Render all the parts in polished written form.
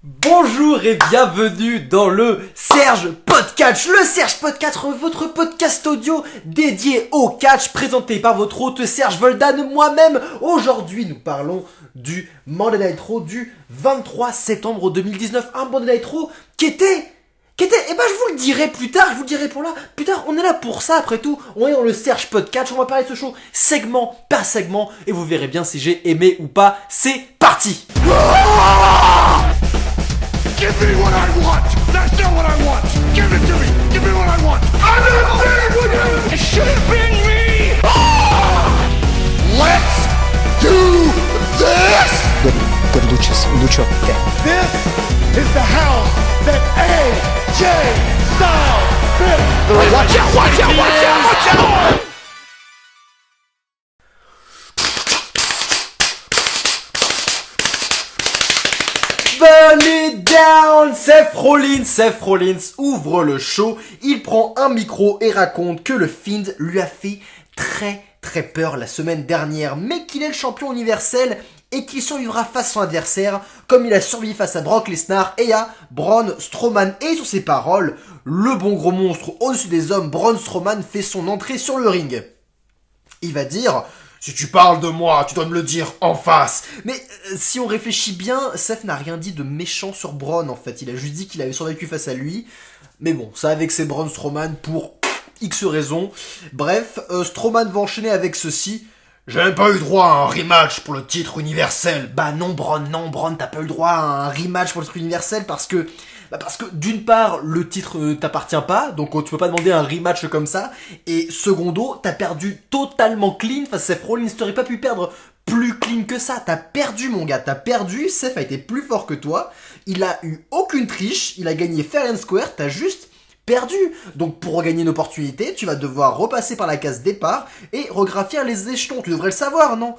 Bonjour et bienvenue dans le Serge Podcast, le Serge Podcast, votre podcast audio dédié au catch, présenté par votre hôte Serge Voldan, moi-même. Aujourd'hui, nous parlons du Monday Night Raw du 23 septembre 2019, un Monday Night Raw qui était, je vous le dirai plus tard, plus tard, on est là pour ça après tout, on est dans le Serge Podcast, on va parler de ce show segment par segment, et vous verrez bien si j'ai aimé ou pas, c'est parti. Give me what I want! That's not what I want! Give it to me! Give me what I want! I'm not there with you! It should have been me! Let's do this! Lucho. This is the house that AJ Styles built! Watch out, watch out, watch out, watch out! Burn it down! Seth Rollins ouvre le show, il prend un micro et raconte que le Fiend lui a fait très peur la semaine dernière, mais qu'il est le champion universel et qu'il survivra face à son adversaire, comme il a survécu face à Brock Lesnar et à Braun Strowman. Et sur ces paroles, le bon gros monstre au-dessus des hommes, Braun Strowman, fait son entrée sur le ring. Il va dire... Si tu parles de moi, tu dois me le dire en face. Mais si on réfléchit bien, Seth n'a rien dit de méchant sur Braun en fait. Il a juste dit qu'il avait survécu face à lui. Mais bon, ça avec ses Braun Strowman pour X raisons. Bref, Strowman va enchaîner avec ceci. J'ai même pas eu droit à un rematch pour le titre universel. Bah non Braun, t'as pas eu droit à un rematch pour le titre universel parce que d'une part, le titre t'appartient pas, donc tu peux pas demander un rematch comme ça, et secondo, t'as perdu totalement clean face à Seth Rollins, t'aurais pas pu perdre plus clean que ça, t'as perdu mon gars, Seth a été plus fort que toi, il a eu aucune triche, il a gagné fair and square, t'as juste perdu. Donc pour regagner une opportunité, tu vas devoir repasser par la case départ et regraphir les échelons, tu devrais le savoir, non ?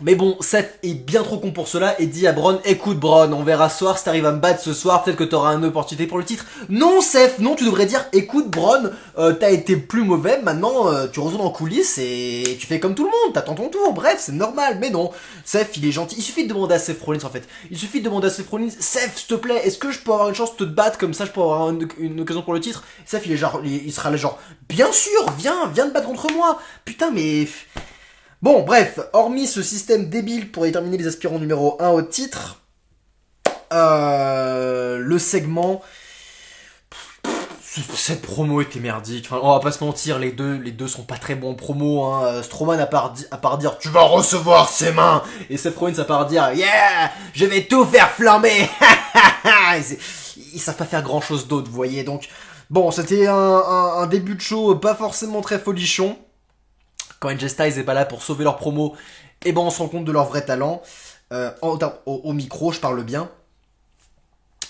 Mais bon, Seth est bien trop con pour cela et dit à Braun, écoute Braun, on verra ce soir, si t'arrives à me battre ce soir, peut-être que t'auras une opportunité pour le titre. Non Seth, non, tu devrais dire, écoute Braun, t'as été plus mauvais, maintenant tu retournes en coulisses et tu fais comme tout le monde, t'attends ton tour, bref, c'est normal. Mais non, Seth il est gentil, il suffit de demander à Seth Rollins en fait, Seth s'il te plaît, est-ce que je peux avoir une chance de te battre comme ça, je peux avoir une occasion pour le titre? Seth il sera là genre, bien sûr, viens te battre contre moi, putain mais... Bon, bref, hormis ce système débile pour déterminer les aspirants numéro 1 au titre, le segment... Cette promo était merdique, enfin, on va pas se mentir, les deux sont pas très bons en promo, hein. Strowman à part dire « Tu vas recevoir ses mains !» et Seth Rollins à part dire « Yeah, je vais tout faire flamber !» Ils savent pas faire grand chose d'autre, vous voyez, donc... Bon, c'était un début de show pas forcément très folichon. Quand AJ Styles est pas là pour sauver leur promo, et ben on se rend compte de leur vrai talent. Au micro, je parle bien.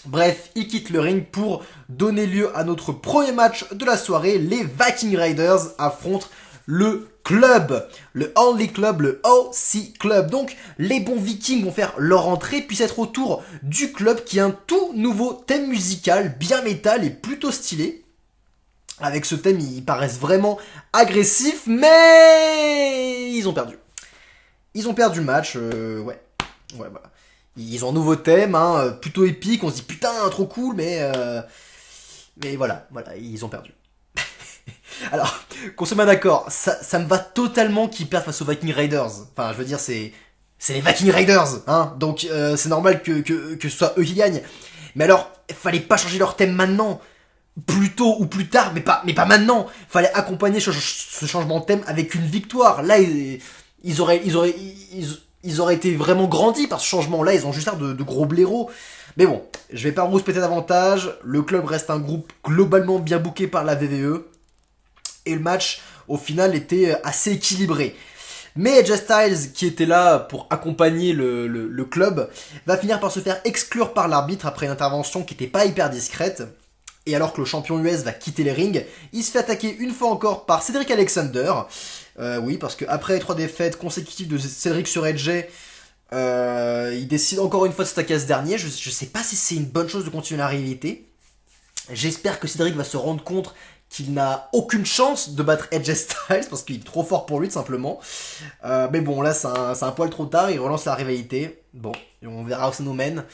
Bref, ils quittent le ring pour donner lieu à notre premier match de la soirée. Les Viking Raiders affrontent le club, le Only Club, le OC Club. Donc, les bons Vikings vont faire leur entrée, puis c'est au tour du club qui a un tout nouveau thème musical, bien métal et plutôt stylé. Avec ce thème, ils paraissent vraiment agressifs, mais ils ont perdu. Ils ont perdu le match, ouais, voilà. Ils ont un nouveau thème, plutôt épique, on se dit putain, trop cool, mais voilà, ils ont perdu. Alors, qu'on se met d'accord, ça me va totalement qu'ils perdent face aux Viking Raiders. Enfin, je veux dire, c'est les Viking Raiders, donc c'est normal que ce soit eux qui gagnent. Mais alors, fallait pas changer leur thème maintenant. Plus tôt ou plus tard, mais pas maintenant. Fallait accompagner ce changement de thème avec une victoire. Là, ils auraient été vraiment grandis par ce changement. Là, ils ont juste l'air de gros blaireaux. Mais bon, je vais pas rouspéter davantage. Le club reste un groupe globalement bien booké par la WWE. Et le match, au final, était assez équilibré. Mais AJ Styles, qui était là pour accompagner le club, va finir par se faire exclure par l'arbitre après une intervention qui était pas hyper discrète. Et alors que le champion US va quitter les rings, il se fait attaquer une fois encore par Cedric Alexander. Oui, parce que après 3 défaites consécutives de Cedric sur AJ, il décide encore une fois de s'attaquer à ce dernier. Je sais pas si c'est une bonne chose de continuer la rivalité. J'espère que Cedric va se rendre compte qu'il n'a aucune chance de battre AJ Styles parce qu'il est trop fort pour lui tout simplement. Mais bon, là c'est un poil trop tard, il relance la rivalité. Bon, on verra où ça nous mène.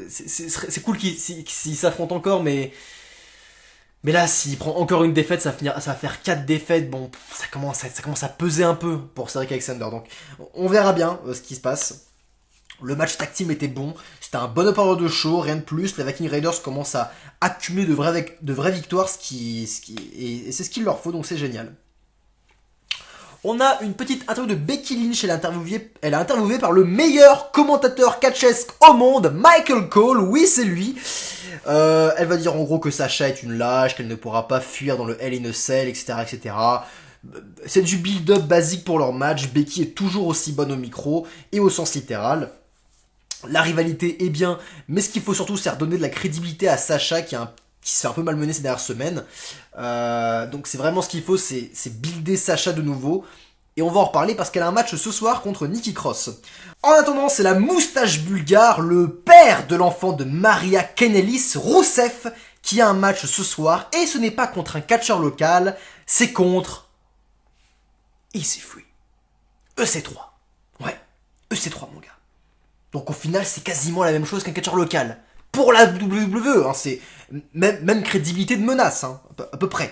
C'est cool s'ils s'affrontent encore, mais là, s'il prend encore une défaite, ça va faire 4 défaites. Bon, ça commence à peser un peu pour Cedric Alexander. Donc, on verra bien ce qui se passe. Le match tag team était bon, c'était un bon opérateur de show, rien de plus. Les Viking Raiders commencent à accumuler de vraies victoires, et c'est ce qu'il leur faut, donc c'est génial. On a une petite interview de Becky Lynch, elle est interviewée par le meilleur commentateur catchesque au monde, Michael Cole, oui c'est lui. Elle va dire en gros que Sasha est une lâche, qu'elle ne pourra pas fuir dans le Hell in a Cell, etc. etc. C'est du build-up basique pour leur match, Becky est toujours aussi bonne au micro et au sens littéral. La rivalité est bien, mais ce qu'il faut surtout, c'est redonner de la crédibilité à Sasha qui se fait un peu malmener ces dernières semaines. Donc c'est vraiment ce qu'il faut, c'est builder Sasha de nouveau. Et on va en reparler parce qu'elle a un match ce soir contre Nikki Cross. En attendant, c'est la moustache bulgare, le père de l'enfant de Maria Kanellis, Rousseff, qui a un match ce soir. Et ce n'est pas contre un catcheur local, c'est contre EC3. EC3. Ouais, EC3 mon gars. Donc au final, c'est quasiment la même chose qu'un catcheur local. Pour la WWE, hein, c'est même crédibilité de menace, hein, à peu près.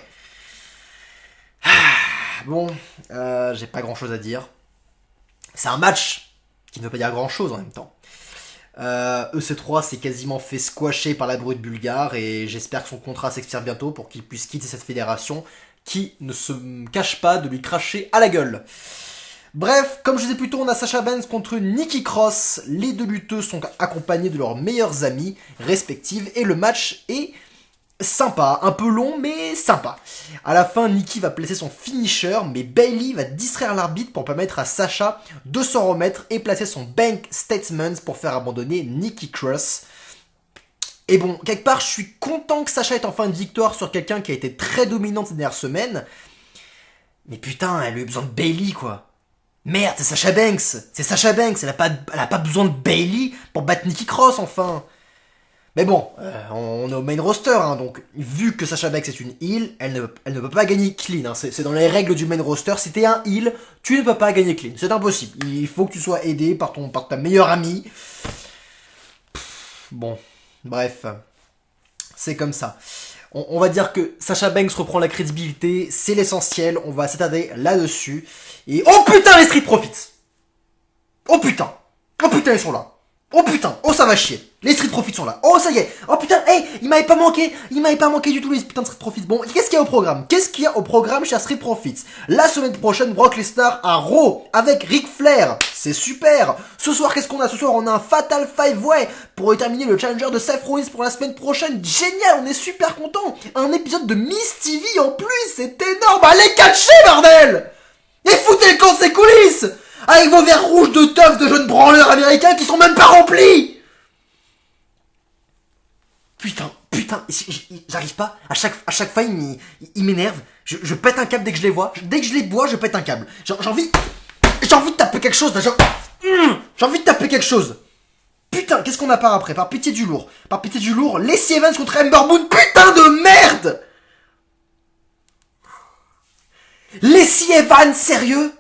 Bon, j'ai pas grand chose à dire. C'est un match qui ne veut pas dire grand chose en même temps. EC3 s'est quasiment fait squasher par la brute bulgare et j'espère que son contrat s'expire bientôt pour qu'il puisse quitter cette fédération qui ne se cache pas de lui cracher à la gueule. Bref, comme je disais plus tôt, on a Sasha Banks contre Nikki Cross. Les deux lutteuses sont accompagnées de leurs meilleures amies respectives et le match est sympa, un peu long mais sympa. À la fin, Nikki va placer son finisher, mais Bayley va distraire l'arbitre pour permettre à Sasha de s'en remettre et placer son Bank Statement pour faire abandonner Nikki Cross. Et bon, quelque part, je suis content que Sasha ait enfin une victoire sur quelqu'un qui a été très dominante ces dernières semaines. Mais putain, elle a eu besoin de Bayley quoi. Merde, c'est Sasha Banks. C'est Sasha Banks, elle a pas besoin de Bayley pour battre Nikki Cross enfin. Mais bon, on est au main roster, hein, donc vu que Sasha Banks est une heel, elle ne peut pas gagner clean. Hein, c'est dans les règles du main roster, si t'es un heel, tu ne peux pas gagner clean. C'est impossible. Il faut que tu sois aidé par ta meilleure amie. Bon, bref, c'est comme ça. On va dire que Sasha Banks reprend la crédibilité, c'est l'essentiel, on va s'attarder là-dessus. Et oh putain, les Street Profits! Oh putain, ils sont là. Oh putain, oh ça va chier. Les Street Profits sont là. Oh ça y est. Oh putain, hey, il m'avait pas manqué du tout les putains de Street Profits. Bon, qu'est-ce qu'il y a au programme chez Street Profits? La semaine prochaine, Brock Lesnar à Raw avec Ric Flair. C'est super. Ce soir, qu'est-ce qu'on a? Ce soir, on a un Fatal 5-Way pour terminer le challenger de Seth Rollins pour la semaine prochaine. Génial, on est super content. Un épisode de Miss TV en plus, c'est énorme. Allez catcher, bordel! Et foutez le camp de ses coulisses! Avec vos verres rouges de teuf de jeunes branleurs américains qui sont même pas remplis! Putain, j'arrive pas. À chaque fois, il m'énerve. Je pète un câble dès que je les vois. Dès que je les vois, je pète un câble. J'ai envie de taper quelque chose. J'ai envie de taper quelque chose. Putain, qu'est-ce qu'on a par après? Par pitié du lourd, Lacey Evans contre Ember Moon. Putain de merde! Lacey Evans, sérieux?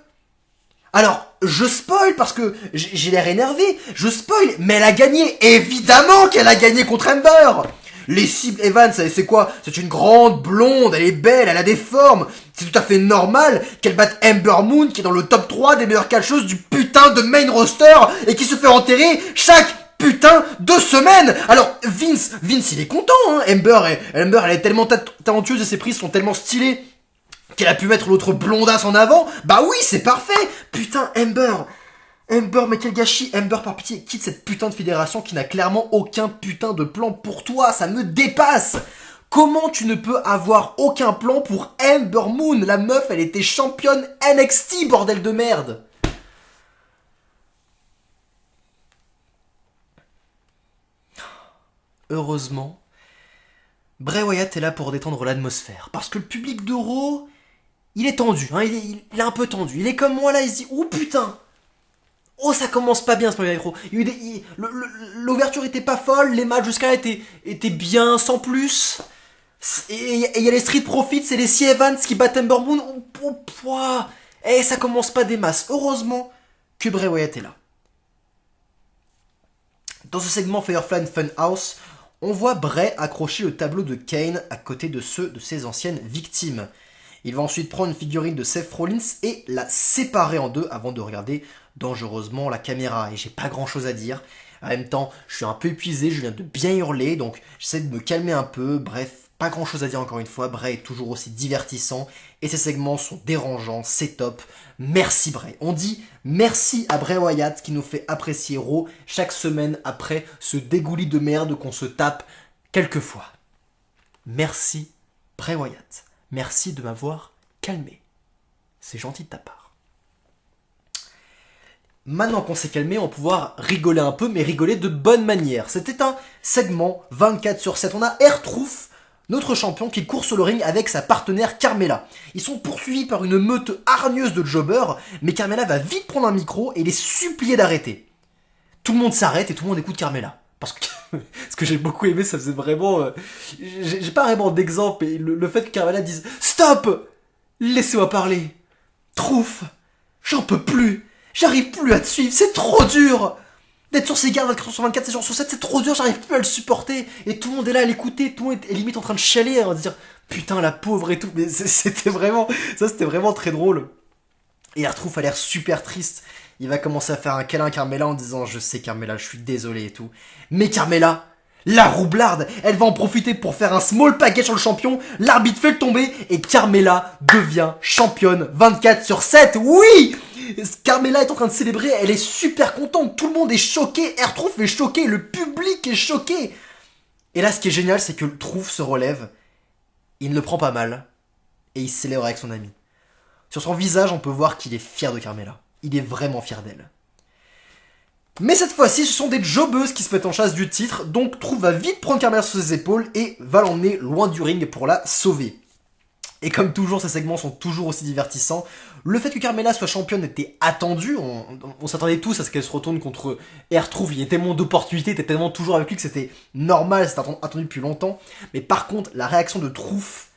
Alors, je spoil parce que j'ai l'air énervé, je spoil, mais elle a gagné, évidemment qu'elle a gagné contre Ember. Lacey Evans, c'est quoi? C'est une grande blonde, elle est belle, elle a des formes, c'est tout à fait normal qu'elle batte Ember Moon qui est dans le top 3 des meilleures catcheuses du putain de main roster et qui se fait enterrer chaque putain de semaine. Alors, Vince il est content, hein. Ember, elle est tellement talentueuse et ses prises sont tellement stylées qu'elle a pu mettre l'autre blondasse en avant. Bah oui, c'est parfait. Putain, Ember, mais quel gâchis. Ember, par pitié, quitte cette putain de fédération qui n'a clairement aucun putain de plan pour toi. Ça me dépasse. Comment tu ne peux avoir aucun plan pour Ember Moon? La meuf, elle était championne NXT, bordel de merde. Heureusement, Bray Wyatt est là pour détendre l'atmosphère. Parce que le public de Raw, il est tendu, hein, il est un peu tendu. Il est comme moi là, il se dit, oh putain, oh ça commence pas bien ce Monday Night Raw. L'ouverture était pas folle, les matchs jusqu'à là étaient bien, sans plus. Et il y a les Street Profits, c'est les Lacey Evans qui battent Ember Moon. Et ça commence pas des masses. Heureusement que Bray Wyatt est là. Dans ce segment Firefly Funhouse, on voit Bray accrocher le tableau de Kane à côté de ceux de ses anciennes victimes. Il va ensuite prendre une figurine de Seth Rollins et la séparer en deux avant de regarder dangereusement la caméra. Et j'ai pas grand chose à dire. En même temps, je suis un peu épuisé, je viens de bien hurler, donc j'essaie de me calmer un peu. Bref, pas grand chose à dire encore une fois. Bray est toujours aussi divertissant et ses segments sont dérangeants, c'est top. Merci Bray. On dit merci à Bray Wyatt qui nous fait apprécier Raw chaque semaine après ce dégoulis de merde qu'on se tape quelquefois. Merci Bray Wyatt. Merci de m'avoir calmé. C'est gentil de ta part. Maintenant qu'on s'est calmé, on va pouvoir rigoler un peu, mais rigoler de bonne manière. C'était un segment 24/7. On a R-Truth, notre champion, qui court sur le ring avec sa partenaire Carmella. Ils sont poursuivis par une meute hargneuse de jobbers, mais Carmella va vite prendre un micro et les supplier d'arrêter. Tout le monde s'arrête et tout le monde écoute Carmella. Parce que ce que j'ai beaucoup aimé, ça faisait vraiment... j'ai pas vraiment d'exemple, et le fait que Carmella dise « Stop! Laissez-moi parler. Truth, j'en peux plus. J'arrive plus à te suivre, c'est trop dur. D'être sur ses gardes 24/24, 7 jours sur 7, c'est trop dur, j'arrive plus à le supporter. » Et tout le monde est là à l'écouter, tout le monde est limite en train de chialer, à dire « Putain, la pauvre et tout. » Mais c'était vraiment... Ça, c'était vraiment très drôle. Et R-Truth a l'air super triste. Il va commencer à faire un câlin à Carmella en disant « Je sais Carmella, je suis désolé et tout. » Mais Carmella, la roublarde, elle va en profiter pour faire un small package sur le champion, l'arbitre fait le tomber et Carmella devient championne 24/7. Oui! Carmella est en train de célébrer, elle est super contente, tout le monde est choqué, R-Truth est choqué, le public est choqué. Et là, ce qui est génial, c'est que le Truth se relève, il ne le prend pas mal, et il célèbre avec son ami. Sur son visage, on peut voir qu'il est fier de Carmella. Il est vraiment fier d'elle. Mais cette fois-ci, ce sont des jobbeuses qui se mettent en chasse du titre, donc Truth va vite prendre Carmella sur ses épaules et va l'emmener loin du ring pour la sauver. Et comme toujours, ces segments sont toujours aussi divertissants. Le fait que Carmella soit championne était attendu, on s'attendait tous à ce qu'elle se retourne contre R-Truth, il y a tellement d'opportunités, t'es tellement toujours avec lui que c'était normal, c'était attendu depuis longtemps. Mais par contre, la réaction de Truth,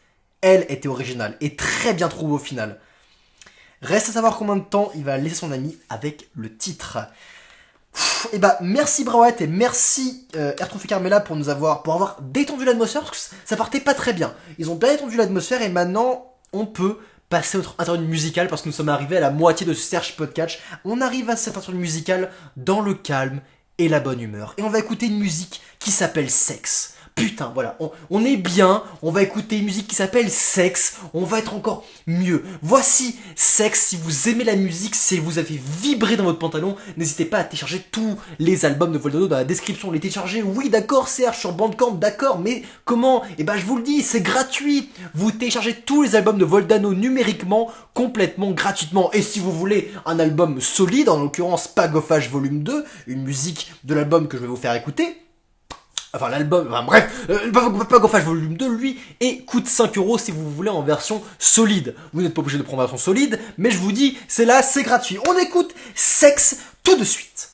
elle, était originale, et très bien trouvée au final. Reste à savoir combien de temps il va laisser son ami avec le titre. Et bah merci Bray Wyatt et merci R-Truth et Carmella pour avoir détendu l'atmosphère, parce que ça partait pas très bien. Ils ont bien détendu l'atmosphère et maintenant on peut passer à notre interlude musicale parce que nous sommes arrivés à la moitié de ce Serge Podcast. On arrive à cette interlude musicale dans le calme et la bonne humeur. Et on va écouter une musique qui s'appelle Sex. Putain, voilà, on est bien, on va écouter une musique qui s'appelle Sex, on va être encore mieux. Voici Sex, si vous aimez la musique, si vous avez vibré dans votre pantalon, n'hésitez pas à télécharger tous les albums de Voldano dans la description. Les télécharger, oui d'accord Serge, sur Bandcamp, d'accord, mais comment? Eh ben je vous le dis, c'est gratuit. Vous téléchargez tous les albums de Voldano numériquement, complètement gratuitement. Et si vous voulez un album solide, en l'occurrence Pagophage Volume 2, une musique de l'album que je vais vous faire écouter, enfin l'album, enfin bref, Pagophage Volume 2, lui, et coûte 5€ si vous voulez en version solide. Vous n'êtes pas obligé de prendre la version solide, mais je vous dis, c'est là, c'est gratuit. On écoute Sex tout de suite.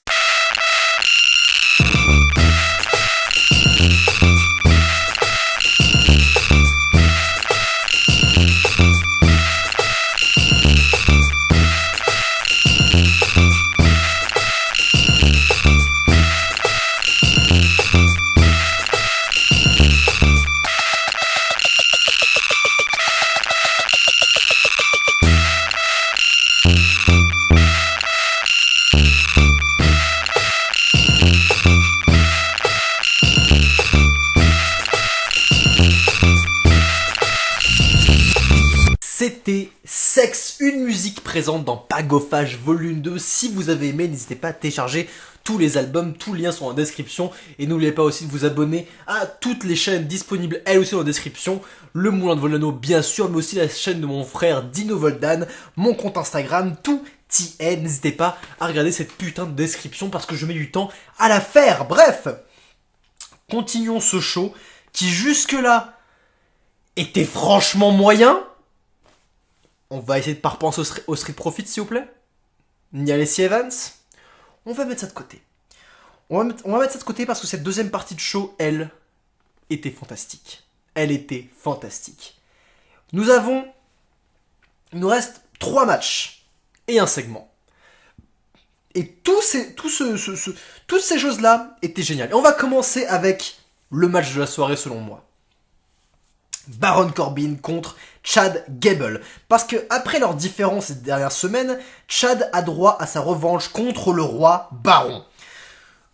C'était Sex, une musique présente dans Pagophage Volume 2. Si vous avez aimé, n'hésitez pas à télécharger tous les albums, tous les liens sont en description. Et n'oubliez pas aussi de vous abonner à toutes les chaînes disponibles, elles aussi en description. Le Moulin de Voldano, bien sûr, mais aussi la chaîne de mon frère Dino Voldan, mon compte Instagram, tout y est. N'hésitez pas à regarder cette putain de description parce que je mets du temps à la faire. Bref, continuons ce show qui jusque-là était franchement moyen. On va essayer de pas repenser au Street Profit, s'il vous plaît. Ni à Lacey Evans. On va mettre ça de côté. On va mettre ça de côté parce que cette deuxième partie de show, elle, était fantastique. Elle était fantastique. Il nous reste 3 matchs et un segment. Et toutes ces choses-là étaient géniales. Et on va commencer avec le match de la soirée selon moi. Baron Corbin contre Chad Gable. Parce que après leur différence ces dernières semaines, Chad a droit à sa revanche contre le roi Baron.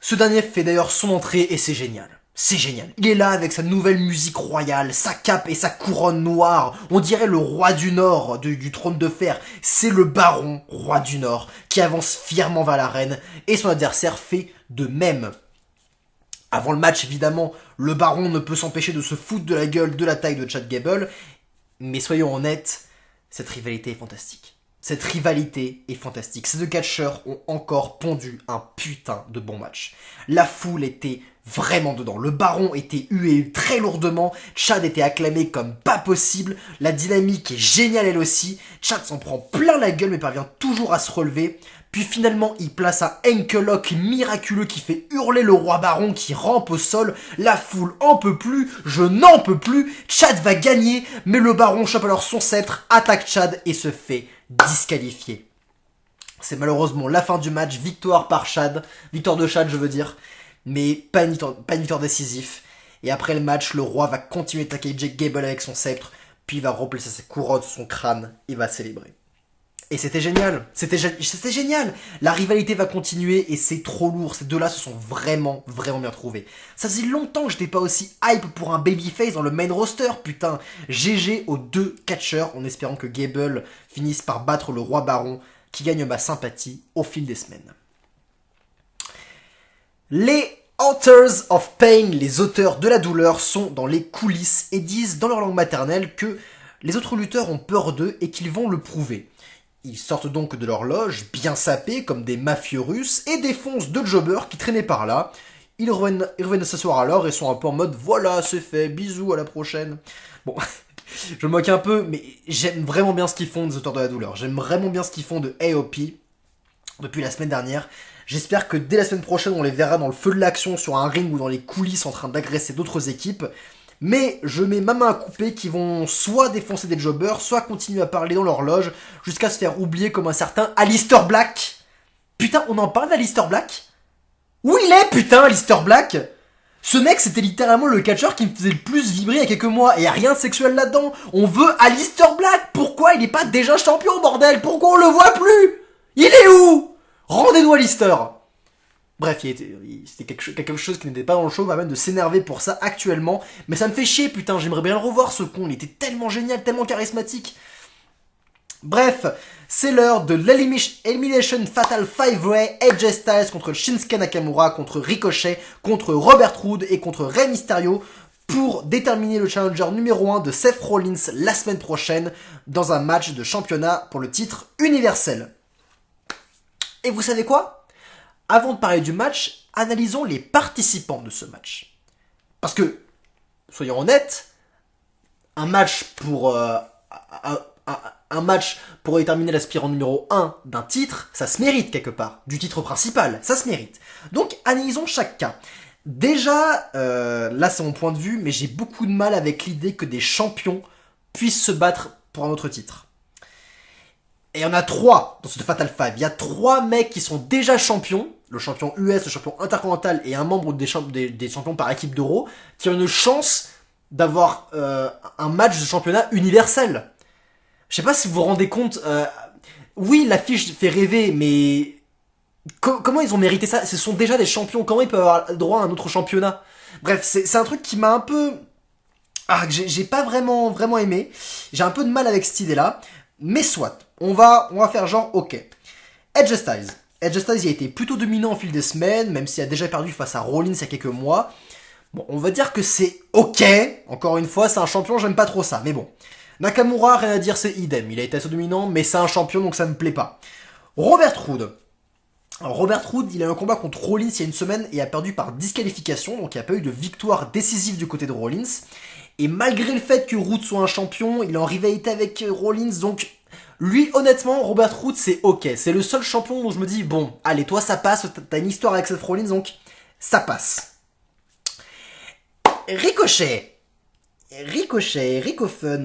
Ce dernier fait d'ailleurs son entrée et c'est génial. C'est génial. Il est là avec sa nouvelle musique royale, sa cape et sa couronne noire. On dirait le roi du Nord du trône de fer. C'est le Baron, roi du Nord, qui avance fièrement vers l'arène et son adversaire fait de même. Avant le match, évidemment, le Baron ne peut s'empêcher de se foutre de la gueule de la taille de Chad Gable. Mais soyons honnêtes, cette rivalité est fantastique. Cette rivalité est fantastique. Ces deux catcheurs ont encore pondu un putain de bon match. La foule était vraiment dedans. Le Baron était hué très lourdement. Chad était acclamé comme pas possible. La dynamique est géniale elle aussi. Chad s'en prend plein la gueule mais parvient toujours à se relever. Puis finalement, il place un ankle lock miraculeux qui fait hurler le roi Baron qui rampe au sol. La foule en peut plus, je n'en peux plus. Chad va gagner, mais le Baron chope alors son sceptre, attaque Chad et se fait disqualifier. C'est malheureusement la fin du match, victoire par Chad, victoire de Chad je veux dire, mais pas une victoire décisive. Et après le match, le roi va continuer d'attaquer Jake Gable avec son sceptre, puis il va replacer sa couronne sur son crâne et va célébrer. Et c'était génial, c'était génial. La rivalité va continuer et c'est trop lourd. Ces deux-là se sont vraiment bien trouvés. Ça faisait longtemps que j'étais pas aussi hype pour un babyface dans le main roster, putain. GG aux deux catcheurs en espérant que Gable finisse par battre le roi Baron qui gagne ma sympathie au fil des semaines. Les Authors of Pain, les auteurs de la douleur, sont dans les coulisses et disent dans leur langue maternelle que les autres lutteurs ont peur d'eux et qu'ils vont le prouver. Ils sortent donc de leur loge, bien sapés comme des mafieux russes, et défoncent deux jobbers qui traînaient par là. Ils reviennent s'asseoir alors et sont un peu en mode « Voilà, c'est fait, bisous, à la prochaine ». Bon, je me moque un peu, mais j'aime vraiment bien ce qu'ils font des auteurs de la douleur. J'aime vraiment bien ce qu'ils font de AOP depuis la semaine dernière. J'espère que dès la semaine prochaine, on les verra dans le feu de l'action sur un ring ou dans les coulisses en train d'agresser d'autres équipes. Mais je mets ma main à couper qui vont soit défoncer des jobbers, soit continuer à parler dans leur loge, jusqu'à se faire oublier comme un certain Aleister Black. Putain, on en parle d'Aleister Black ? Où il est, putain, Aleister Black ? Ce mec, c'était littéralement le catcheur qui me faisait le plus vibrer il y a quelques mois, et y a rien de sexuel là-dedans. On veut Aleister Black. Pourquoi il est pas déjà champion, bordel ? Pourquoi on le voit plus ? Il est où ? Rendez-nous Aleister. Bref, c'était quelque chose qui n'était pas dans le show, m'amène de s'énerver pour ça actuellement. Mais ça me fait chier, putain, j'aimerais bien le revoir ce con, il était tellement génial, tellement charismatique. Bref, c'est l'heure de l'Elimination Fatal 5-Way, AJ Styles contre Shinsuke Nakamura, contre Ricochet, contre Robert Roode et contre Rey Mysterio, pour déterminer le challenger numéro 1 de Seth Rollins la semaine prochaine, dans un match de championnat pour le titre universel. Et vous savez quoi ? Avant de parler du match, analysons les participants de ce match. Parce que, soyons honnêtes, un match pour déterminer l'aspirant numéro 1 d'un titre, ça se mérite quelque part. Du titre principal, ça se mérite. Donc, analysons chaque cas. Déjà, là c'est mon point de vue, mais j'ai beaucoup de mal avec l'idée que des champions puissent se battre pour un autre titre. Et il y en a 3 dans ce Fatal 5. Il y a 3 mecs qui sont déjà champions. Le champion US, le champion intercontinental et un membre des champions par équipe d'Euro, qui ont une chance d'avoir un match de championnat universel. Je sais pas si vous vous rendez compte. Oui, l'affiche fait rêver, mais comment ils ont mérité ça ? Ce sont déjà des champions. Comment ils peuvent avoir droit à un autre championnat ? Bref, c'est un truc qui m'a un peu... que j'ai pas vraiment aimé. J'ai un peu de mal avec cette idée-là. Mais soit, on va faire genre, ok. AJ Styles, il a été plutôt dominant au fil des semaines, même s'il a déjà perdu face à Rollins il y a quelques mois. Bon, on va dire que c'est ok. Encore une fois, c'est un champion, j'aime pas trop ça, mais bon. Nakamura, rien à dire, c'est idem. Il a été assez dominant, mais c'est un champion, donc ça me plaît pas. Robert Roode. Alors, Robert Roode, il a eu un combat contre Rollins il y a une semaine et a perdu par disqualification, donc il n'y a pas eu de victoire décisive du côté de Rollins. Et malgré le fait que Roode soit un champion, il est en rivalité avec Rollins, donc lui, honnêtement, Robert Roode, c'est ok. C'est le seul champion dont je me dis, bon, allez, toi, ça passe, t'as une histoire avec Seth Rollins, donc ça passe. Ricochet, Rico Fun,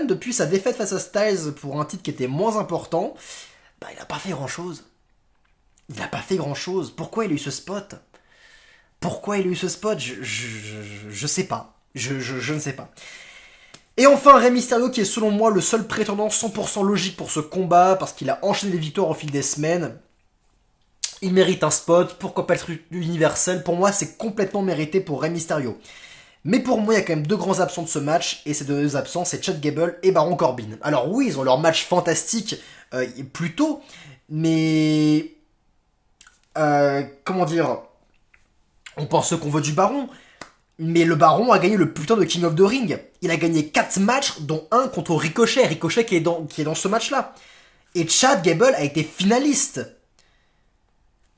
depuis sa défaite face à Styles pour un titre qui était moins important, bah il a pas fait grand-chose. Il a pas fait grand-chose. Pourquoi il a eu ce spot? Pourquoi il a eu ce spot? Je sais pas. Je ne sais pas. Et enfin, Rey Mysterio qui est selon moi le seul prétendant 100% logique pour ce combat, parce qu'il a enchaîné les victoires au fil des semaines. Il mérite un spot, pourquoi pas le truc universel? Pour moi, c'est complètement mérité pour Rey Mysterio. Mais pour moi, il y a quand même deux grands absents de ce match, et ces deux absents, c'est Chad Gable et Baron Corbin. Alors oui, ils ont leur match fantastique plus tôt, mais... comment dire... On pense ce qu'on veut du Baron, mais le Baron a gagné le putain de King of the Ring. Il a gagné 4 matchs, dont un contre Ricochet. Ricochet qui est dans ce match-là. Et Chad Gable a été finaliste.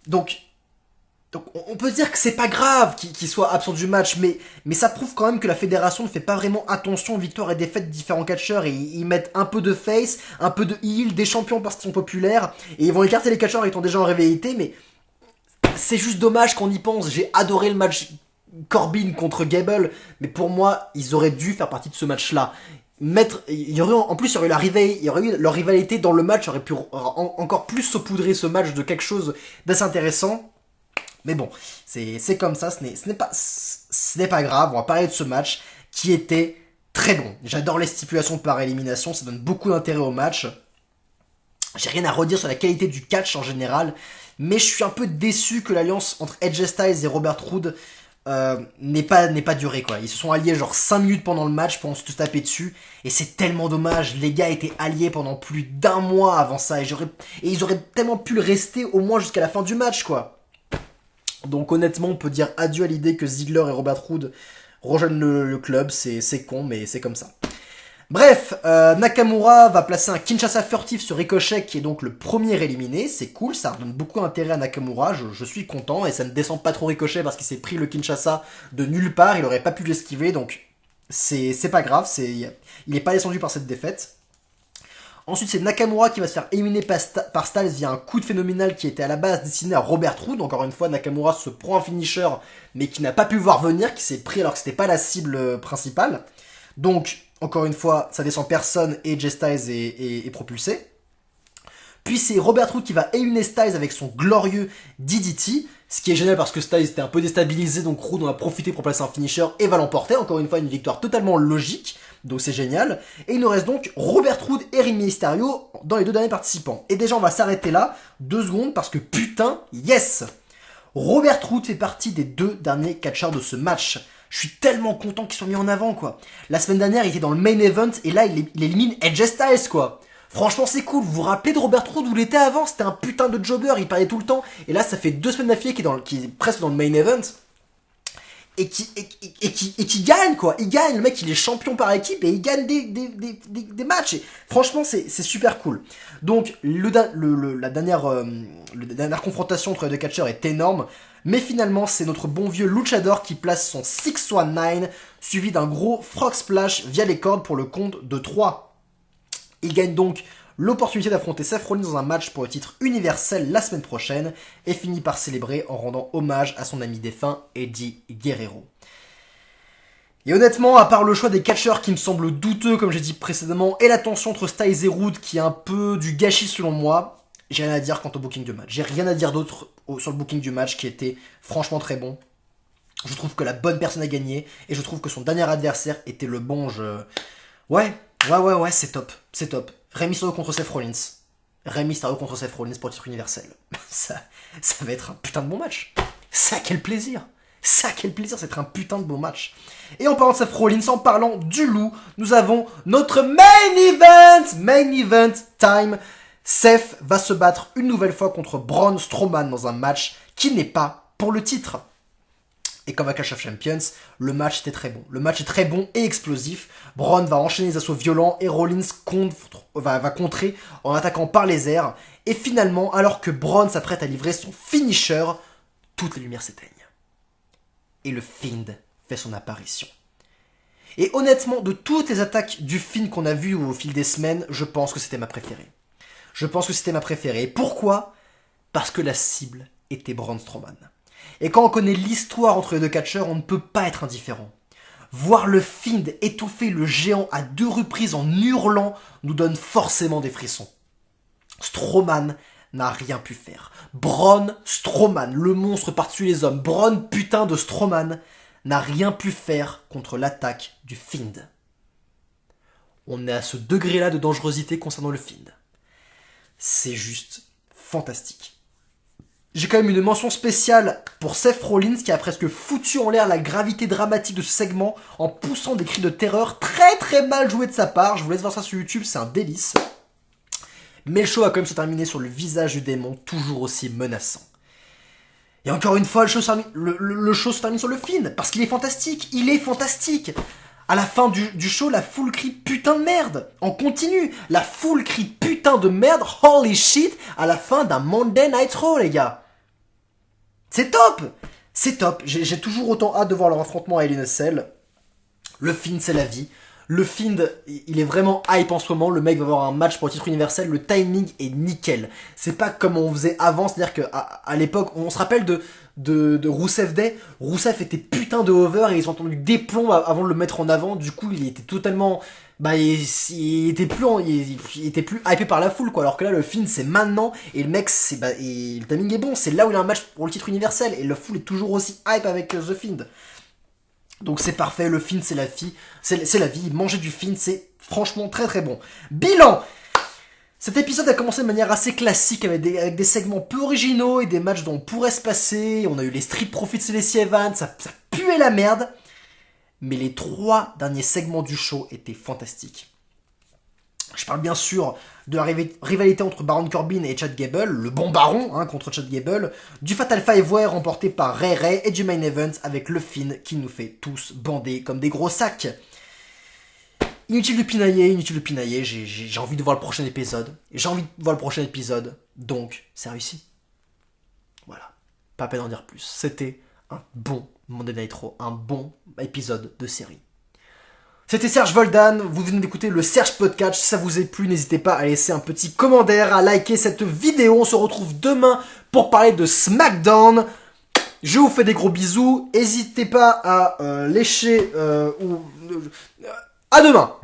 Donc on peut dire que c'est pas grave qu'il soit absent du match, mais ça prouve quand même que la fédération ne fait pas vraiment attention aux victoires et défaites de différents catcheurs, et ils mettent un peu de face, un peu de heel, des champions parce qu'ils sont populaires, et ils vont écarter les catcheurs étant déjà en rivalité, mais c'est juste dommage qu'on y pense. J'ai adoré le match Corbin contre Gable, mais pour moi, ils auraient dû faire partie de ce match-là. En plus, il y aurait eu leur rivalité dans le match, aurait pu encore plus saupoudrer ce match de quelque chose d'assez intéressant. Mais bon, c'est comme ça, ce n'est pas grave. On va parler de ce match qui était très bon. J'adore les stipulations par élimination, ça donne beaucoup d'intérêt au match. J'ai rien à redire sur la qualité du catch en général, mais je suis un peu déçu que l'alliance entre AJ Styles et Robert Roode n'ait pas duré, quoi. Ils se sont alliés genre 5 minutes pendant le match pour se taper dessus, et c'est tellement dommage. Les gars étaient alliés pendant plus d'1 mois avant ça, et ils auraient tellement pu le rester au moins jusqu'à la fin du match, quoi. Donc honnêtement, on peut dire adieu à l'idée que Ziggler et Robert Roode rejoignent le club. C'est con, mais c'est comme ça. Bref, Nakamura va placer un Kinshasa furtif sur Ricochet, qui est donc le premier éliminé. C'est cool, ça redonne beaucoup d'intérêt à Nakamura, je suis content, et ça ne descend pas trop Ricochet parce qu'il s'est pris le Kinshasa de nulle part, il aurait pas pu l'esquiver, donc c'est pas grave, il est pas descendu par cette défaite. Ensuite, c'est Nakamura qui va se faire éliminer par Styles via un coup de phénoménal qui était à la base destiné à Robert Roode. Encore une fois, Nakamura se prend un finisher, mais qui n'a pas pu voir venir, qui s'est pris alors que c'était pas la cible principale. Donc, encore une fois, ça descend personne et Jay Styles est propulsé. Puis c'est Robert Roode qui va éliminer Styles avec son glorieux DDT, ce qui est génial parce que Styles était un peu déstabilisé, donc Roode en a profité pour placer un finisher et va l'emporter. Encore une fois, une victoire totalement logique, donc c'est génial. Et il nous reste donc Robert Roode et Rey Mysterio dans les deux derniers participants. Et déjà, on va s'arrêter là, 2 secondes, parce que putain, yes! Robert Roode fait partie des 2 derniers catcheurs de ce match. Je suis tellement content qu'ils soient mis en avant, quoi. La semaine dernière, il était dans le main event, et là, il élimine AJ Styles, quoi. Franchement, c'est cool. Vous vous rappelez de Robert Roode où il était avant? C'était un putain de jobber, il parlait tout le temps. Et là, ça fait 2 semaines d'affilée qu'il est presque dans le main event. Et qui gagne, quoi. Il gagne, le mec, il est champion par équipe, et il gagne des matchs. Et franchement, c'est super cool. Donc, la dernière confrontation entre les deux catcheurs est énorme. Mais finalement, c'est notre bon vieux Luchador qui place son 619, suivi d'un gros frog splash via les cordes pour le compte de 3. Il gagne donc l'opportunité d'affronter Seth Rollins dans un match pour le titre universel la semaine prochaine, et finit par célébrer en rendant hommage à son ami défunt Eddie Guerrero. Et honnêtement, à part le choix des catcheurs qui me semblent douteux, comme j'ai dit précédemment, et la tension entre Styles et Roode qui est un peu du gâchis selon moi, j'ai rien à dire quant au booking du match. J'ai rien à dire d'autre sur le booking du match qui était franchement très bon. Je trouve que la bonne personne a gagné, et je trouve que son dernier adversaire était le bon. Ouais, c'est top. Rey Mysterio contre Seth Rollins. Rey Mysterio contre Seth Rollins pour le titre universel. Ça va être un putain de bon match. Ça, quel plaisir. Ça, quel plaisir, c'est être un putain de bon match. Et en parlant de Seth Rollins, en parlant du loup, nous avons notre main event time. Seth va se battre une nouvelle fois contre Braun Strowman dans un match qui n'est pas pour le titre. Et comme à Clash of Champions, le match était très bon. Le match est très bon et explosif. Braun va enchaîner les assauts violents et Rollins va contrer en attaquant par les airs. Et finalement, alors que Braun s'apprête à livrer son finisher, toutes les lumières s'éteignent. Et le Fiend fait son apparition. Et honnêtement, de toutes les attaques du Fiend qu'on a vues au fil des semaines, je pense que c'était ma préférée. Et pourquoi ? Parce que la cible était Braun Strowman. Et quand on connaît l'histoire entre les deux catcheurs, on ne peut pas être indifférent. Voir le Fiend étouffer le géant à 2 reprises en hurlant nous donne forcément des frissons. Strowman n'a rien pu faire. Braun Strowman, le monstre par-dessus les hommes, Braun putain de Strowman, n'a rien pu faire contre l'attaque du Fiend. On est à ce degré-là de dangerosité concernant le Fiend. C'est juste fantastique. J'ai quand même une mention spéciale pour Seth Rollins qui a presque foutu en l'air la gravité dramatique de ce segment en poussant des cris de terreur très très mal joués de sa part. Je vous laisse voir ça sur YouTube, c'est un délice. Mais le show a quand même se terminer sur le visage du démon, toujours aussi menaçant. Et encore une fois, le show se termine sur le Fiend, parce qu'il est fantastique, il est fantastique. À la fin du show, la foule crie putain de merde. En continu, la foule crie putain de merde, holy shit, à la fin d'un Monday Night Raw, les gars. C'est top. C'est top. J'ai toujours autant hâte de voir leur affrontement à Hell in a Cell. Le Fiend, c'est la vie. Le Fiend, il est vraiment hype en ce moment. Le mec va avoir un match pour le titre universel. Le timing est nickel. C'est pas comme on faisait avant. C'est-à-dire qu'à l'époque, on se rappelle de Rusev Day. Rusev était putain de over et ils ont entendu des plombs avant de le mettre en avant. Du coup, il était totalement... il était plus hypé par la foule, quoi. Alors que là, le Fiend, c'est maintenant. Et le mec, et le timing est bon. C'est là où il a un match pour le titre universel. Et la foule est toujours aussi hype avec The Fiend. Donc c'est parfait, le Fiend c'est la vie, manger du Fiend c'est franchement très très bon. Bilan. Cet épisode a commencé de manière assez classique avec des segments peu originaux et des matchs dont on pourrait se passer. On a eu les Street Profits et les Lacey Evans, ça puait la merde. Mais les 3 derniers segments du show étaient fantastiques. Je parle bien sûr de la rivalité entre Baron Corbin et Chad Gable, le bon baron contre Chad Gable, du Fatal 5-Way remporté par Ray Ray et du Main Event avec le Fiend qui nous fait tous bander comme des gros sacs. Inutile de pinailler, j'ai envie de voir le prochain épisode, donc c'est réussi. Voilà, pas peine d'en dire plus. C'était un bon Monday Night Raw, un bon épisode de série. C'était Serge Voldan, vous venez d'écouter le Serge Podcast, si ça vous a plu, n'hésitez pas à laisser un petit commentaire, à liker cette vidéo, on se retrouve demain pour parler de SmackDown. Je vous fais des gros bisous, n'hésitez pas à lécher à demain.